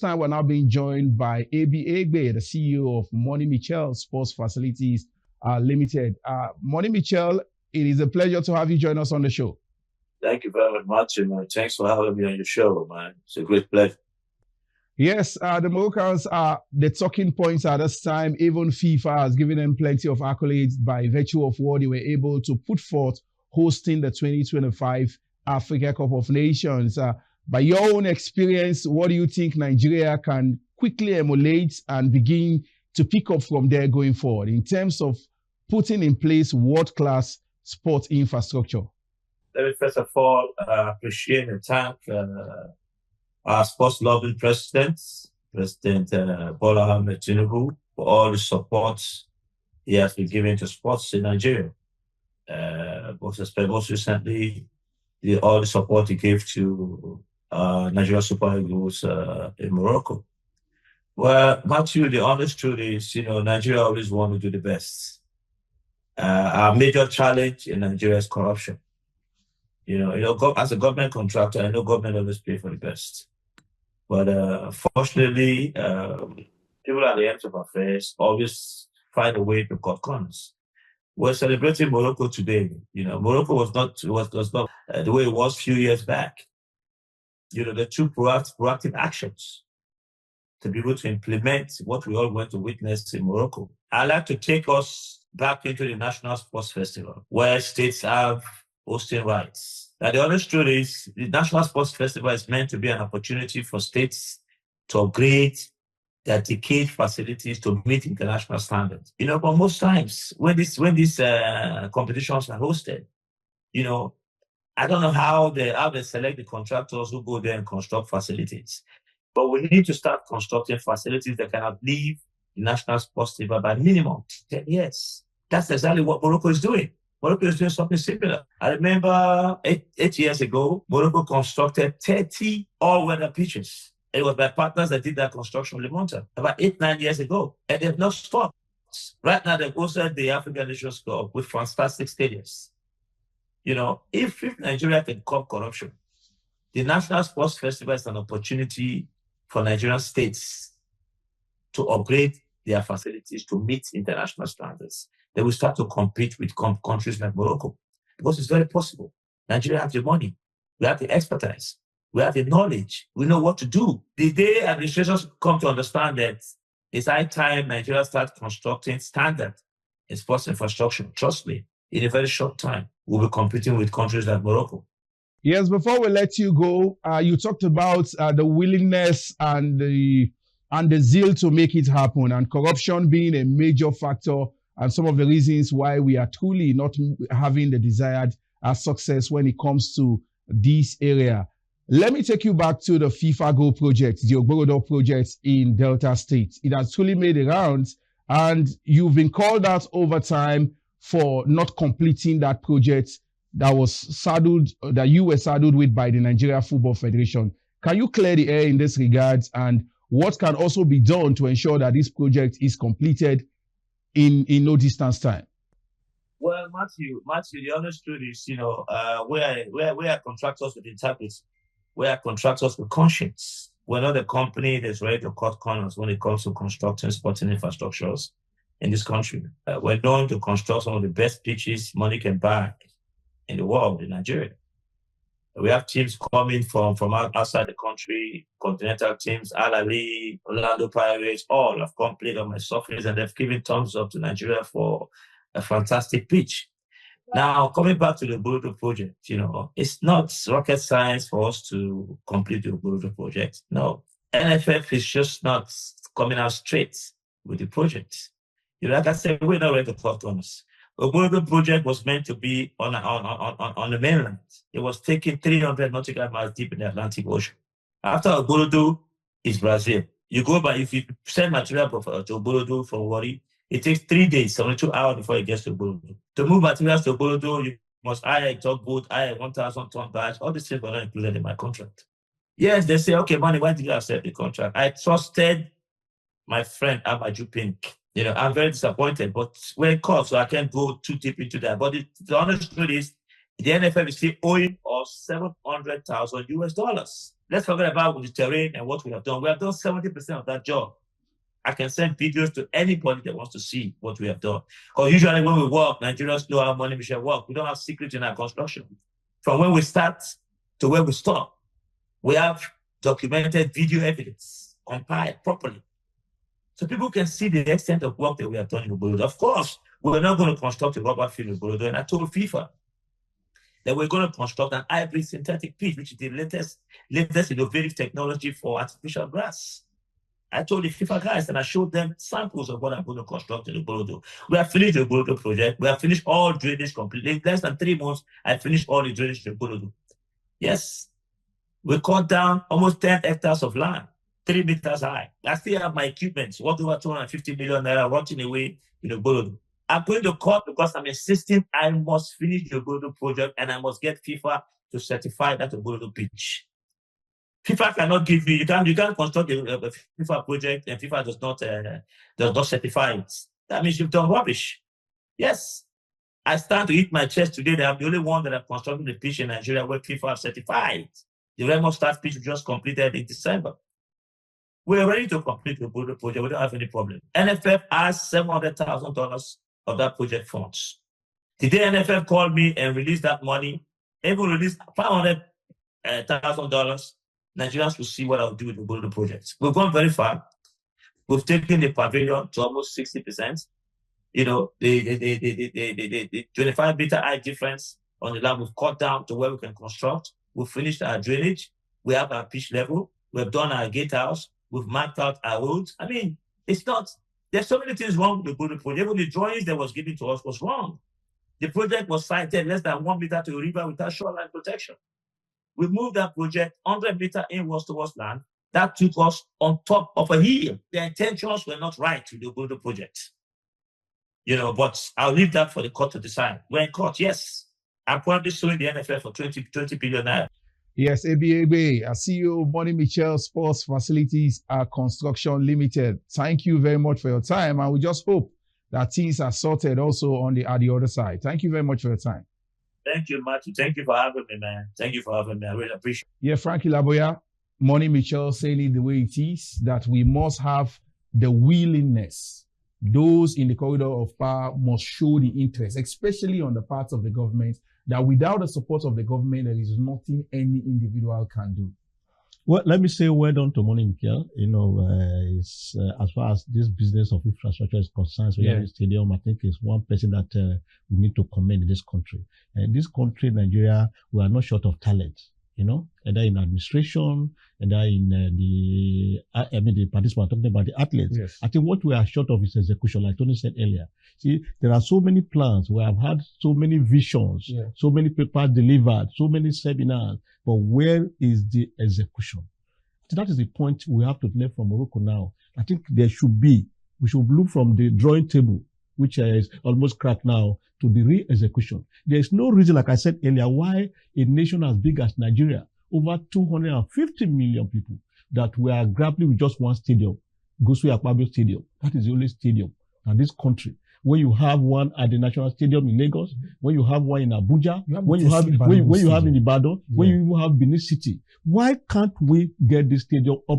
time, we're now being joined by A.B. Egbe, the CEO of Monimichelle Sports Facilities Limited. Monimichelle, it is a pleasure to have you join us on the show. Thank you very much, man. Thanks for having me on your show, man. It's a great pleasure. Yes, the Moroccans are the talking points at this time. Even FIFA has given them plenty of accolades by virtue of what they were able to put forth hosting the 2025 Africa Cup of Nations. By your own experience, what do you think Nigeria can quickly emulate and begin to pick up from there going forward in terms of putting in place world-class sports infrastructure? Let me first of all appreciate and thank our sports-loving President Bola Ahmed Tinubu, for all the support he has been giving to sports in Nigeria. Most recently, all the support he gave to Nigeria Super Eagles in Morocco. Well, Matthew, the honest truth is, Nigeria always want to do the best. Our major challenge in Nigeria is corruption. As a government contractor, I know government always pay for the best. But fortunately, people at the end of affairs always find a way to cut corners. We're celebrating Morocco today. Morocco was not the way it was a few years back. The two proactive actions to be able to implement what we all went to witness in Morocco. I'd like to take us back into the National Sports Festival, where states have hosting rights. Now, the honest truth is, the National Sports Festival is meant to be an opportunity for states to upgrade their decade facilities to meet international standards. But most times when these competitions are hosted, I don't know how they select the contractors who go there and construct facilities. But we need to start constructing facilities that can outlive the National Sports Festival by minimum 10 years. That's exactly what Morocco is doing. Morocco is doing something similar. I remember eight years ago, Morocco constructed 30 all-weather pitches. It was my partners that did that construction in Lemonta about 8-9 years ago. And they've not stopped. Right now, they've hosted the African Nations Cup with fantastic stadiums. If Nigeria can curb corruption, the National Sports Festival is an opportunity for Nigerian states to upgrade their facilities to meet international standards. They will start to compete with countries like Morocco, because it's very possible. Nigeria has the money, we have the expertise, we have the knowledge, we know what to do. The day administrations come to understand that it's high time Nigeria starts constructing standard in sports infrastructure, trust me, in a very short time, we'll be competing with countries like Morocco. Yes, before we let you go, you talked about the willingness and the zeal to make it happen, and corruption being a major factor and some of the reasons why we are truly not having the desired success when it comes to this area. Let me take you back to the FIFA Go project, the Ogborodo project in Delta State. It has truly made a rounds, and you've been called out over time for not completing that project that you were saddled with by the Nigeria Football Federation. Can you clear the air in this regard, and what can also be done to ensure that this project is completed in no distance time? Well, Matthew, the honest truth is, we are contractors with integrity. We are contractors with conscience. We're not a company that's ready to cut corners when it comes to constructing sporting infrastructures in this country. We're known to construct some of the best pitches money can buy in the world, in Nigeria. We have teams coming from outside the country, continental teams, Al Ahly, Orlando Pirates, all have come played on my surface, and they've given thumbs up to Nigeria for a fantastic pitch. Now, coming back to the Ogborodo project, it's not rocket science for us to complete the Ogborodo project. No, NFF is just not coming out straight with the project. Like I said, we're not ready to cut corners. The Ogborodo project was meant to be on the mainland. It was taking 300 nautical miles deep in the Atlantic Ocean. After Ogborodo is Brazil. If you send material to Ogborodo from Warri, it takes 3 days, 72 hours before it gets to Ogborodo. To move materials to Ogborodo, you must hire a tugboat, hire a 1,000-ton barge. All these things were not included in my contract. Yes, they say, okay, Manny, why did you accept the contract? I trusted my friend Amaju Pink. I'm very disappointed, but we're caught, so I can't go too deep into that. But the honest truth is, The NFF is still owing us $700,000. Let's forget about the terrain and what we have done. We have done 70% of that job. I can send videos to anybody that wants to see what we have done. Because usually when we work, Nigerians know how Monimichelle work. We don't have secrets in our construction. From when we start to where we stop, we have documented video evidence compiled properly. So people can see the extent of work that we have done in Ubuludu. Of course, we're not going to construct a rubber field in Ubuludu. And I told FIFA that we're going to construct an hybrid synthetic pitch, which is the latest innovative technology for artificial grass. I told the FIFA guys and I showed them samples of what I'm going to construct in Ubuludu. We have finished the Ubuludu project. We have finished all drainage completely. In less than 3 months, I finished all the drainage in Ubuludu. Yes, we cut down almost 10 hectares of land, 3 meters high. I still have my equipment, worth over 250 million naira rotting away in Ubuludu. I'm going to court because I'm insisting I must finish the Ubuludu project and I must get FIFA to certify that Ubuludu pitch. FIFA cannot give you can't construct a FIFA project and FIFA does not certify it. That means you've done rubbish. Yes. I stand to hit my chest today that I'm the only one that have constructed the pitch in Nigeria where FIFA have certified. The Remo Stars pitch we just completed in December. We're ready to complete the Ubuludu project. We don't have any problem. NFF has $700,000 of that project funds. The day NFF called me and released that money, even released $500,000, Nigerians will see what I'll do with the Ubuludu project. We've gone very far. We've taken the pavilion to almost 60%. You know, the 25-meter height difference on the land we've cut down to where we can construct. We've finished our drainage. We have our pitch level. We've done our gatehouse. We've mapped out our roads. I mean, it's not, there's so many things wrong with the Ubuludu project. Even the drawings that was given to us was wrong. The project was sited less than 1 meter to a river without shoreline protection. We moved that project 100 meters inwards towards land. That took us on top of a hill. The intentions were not right with the Ubuludu project. You know, but I'll leave that for the court to decide. We're in court, yes. I'm probably suing the NFL for 20 billion naira. Yes, ABA, CEO Monimichelle Sports Facilities Construction Limited. Thank you very much for your time, and we just hope that things are sorted also at the other side. Thank you very much for your time. Thank you, Matthew. Thank you for having me, man. Thank you for having me. I really appreciate it. Yeah, Frankie Laboya, Monimichelle saying it the way it is, that we must have the willingness. Those in the corridor of power must show the interest, especially on the part of the government, that without the support of the government, there is nothing any individual can do. Well, let me say well done to Monimichelle. You know, as far as this business of infrastructure is concerned, so yeah. Stadium, I think is one person that we need to commend in this country. This country, Nigeria, we are not short of talent. You know, either in administration, either in the participants, talking about the athletes. Yes. I think what we are short of is execution, like Tony said earlier. See, there are so many plans. We have had so many visions, yeah. So many papers delivered, so many seminars, but where is the execution? So that is the point we have to learn from Morocco now. I think we should look from the drawing table, which is almost cracked now, to the real execution. There is no reason, like I said earlier, why a nation as big as Nigeria, over 250 million people, that we are grappling with just one stadium, Goswe Akpabio Stadium. That is the only stadium in this country. When you have one at the National Stadium in Lagos, when you have one in Abuja, when you have in Ibadan, when you even have Benin City, why can't we get this stadium up